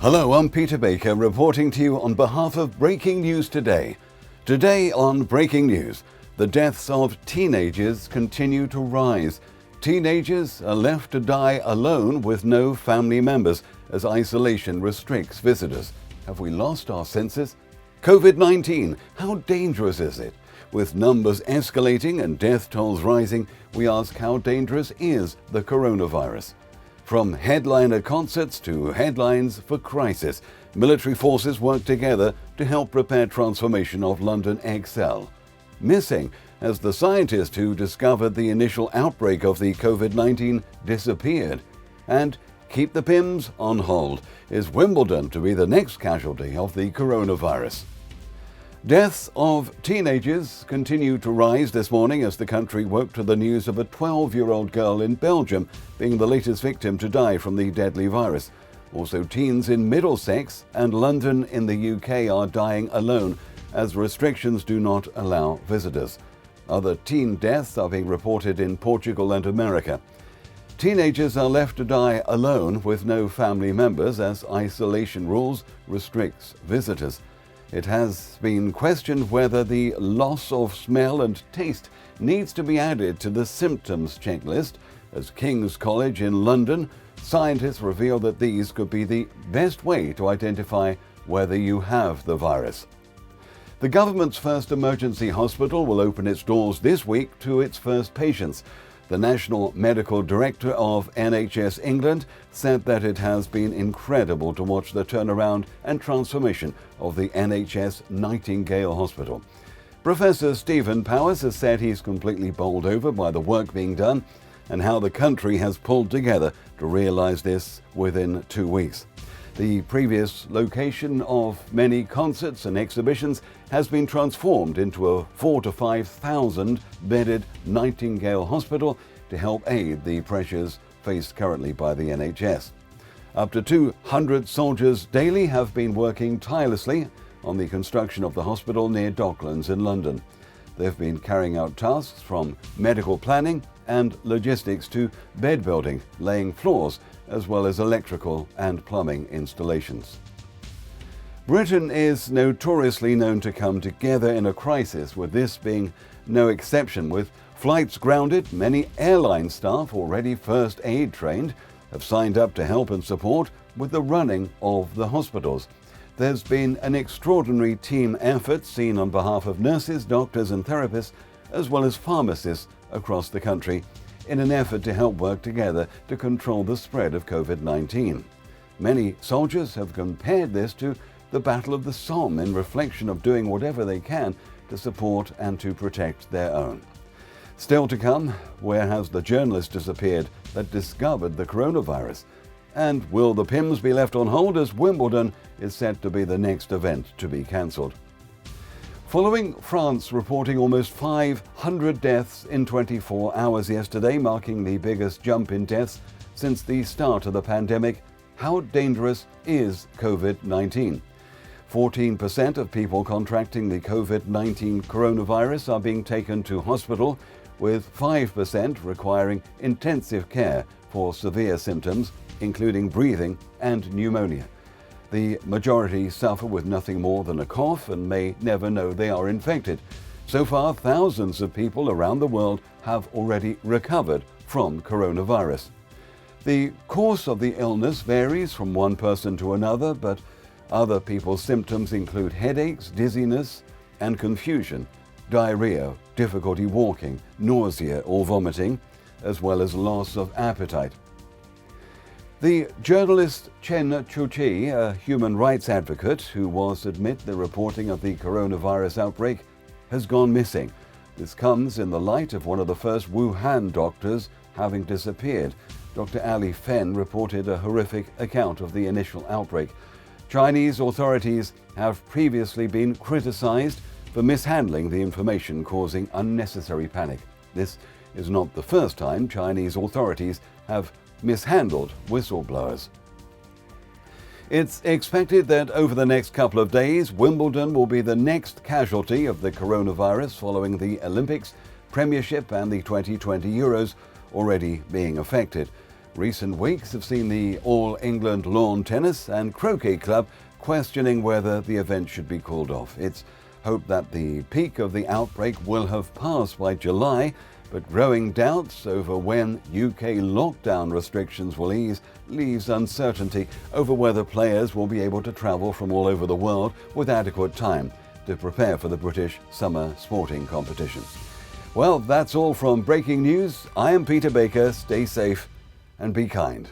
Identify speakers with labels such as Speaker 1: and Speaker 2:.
Speaker 1: Hello, I'm Peter Baker reporting to you on behalf of Breaking News Today. Today on Breaking News, the deaths of teenagers continue to rise. Teenagers are left to die alone with no family members as isolation restricts visitors. Have we lost our senses? COVID-19, how dangerous is it? With numbers escalating and death tolls rising, we ask how dangerous is the coronavirus? From headliner concerts to headlines for crisis, military forces work together to help prepare transformation of London ExCeL. Missing as the scientist who discovered the initial outbreak of the COVID-19 disappeared. And keep the Pims on hold. Is Wimbledon to be the next casualty of the coronavirus? Deaths of teenagers continue to rise this morning as the country woke to the news of a 12-year-old girl in Belgium being the latest victim to die from the deadly virus. Also, teens in Middlesex and London in the UK are dying alone as restrictions do not allow visitors. Other teen deaths are being reported in Portugal and America. Teenagers are left to die alone with no family members as isolation rules restricts visitors. It has been questioned whether the loss of smell and taste needs to be added to the symptoms checklist. As King's College in London, scientists reveal that these could be the best way to identify whether you have the virus. The government's first emergency hospital will open its doors this week to its first patients. The National Medical Director of NHS England said that it has been incredible to watch the turnaround and transformation of the NHS Nightingale Hospital. Professor Stephen Powers has said he's completely bowled over by the work being done and how the country has pulled together to realise this within 2 weeks. The previous location of many concerts and exhibitions has been transformed into a 4,000 to 5,000 bedded Nightingale Hospital to help aid the pressures faced currently by the NHS. Up to 200 soldiers daily have been working tirelessly on the construction of the hospital near Docklands in London. They've been carrying out tasks from medical planning and logistics to bed building, laying floors, as well as electrical and plumbing installations. Britain is notoriously known to come together in a crisis, with this being no exception. With flights grounded, many airline staff, already first aid trained, have signed up to help and support with the running of the hospitals. There's been an extraordinary team effort seen on behalf of nurses, doctors and therapists, as well as pharmacists across the country, in an effort to help work together to control the spread of COVID-19. Many soldiers have compared this to the Battle of the Somme in reflection of doing whatever they can to support and to protect their own. Still to come, where has the journalist disappeared that discovered the coronavirus? And will the Pims be left on hold as Wimbledon is set to be the next event to be cancelled? Following France reporting almost 500 deaths in 24 hours yesterday, marking the biggest jump in deaths since the start of the pandemic, how dangerous is COVID-19? 14% of people contracting the COVID-19 coronavirus are being taken to hospital, with 5% requiring intensive care for severe symptoms, including breathing and pneumonia. The majority suffer with nothing more than a cough and may never know they are infected. So far, thousands of people around the world have already recovered from coronavirus. The course of the illness varies from one person to another, but other people's symptoms include headaches, dizziness and confusion, diarrhea, difficulty walking, nausea or vomiting, as well as loss of appetite. The journalist Chen Chuqi, a human rights advocate who was amid the reporting of the coronavirus outbreak, has gone missing. This comes in the light of one of the first Wuhan doctors having disappeared. Dr. Ali Fen reported a horrific account of the initial outbreak. Chinese authorities have previously been criticized for mishandling the information, causing unnecessary panic. This is not the first time Chinese authorities have mishandled whistleblowers. It's expected that over the next couple of days, Wimbledon will be the next casualty of the coronavirus, following the Olympics, Premiership and the 2020 Euros already being affected. Recent weeks have seen the All England Lawn Tennis and Croquet Club questioning whether the event should be called off. It's hoped that the peak of the outbreak will have passed by July, but growing doubts over when UK lockdown restrictions will ease leaves uncertainty over whether players will be able to travel from all over the world with adequate time to prepare for the British summer sporting competition. Well, that's all from Breaking News. I am Peter Baker. Stay safe and be kind.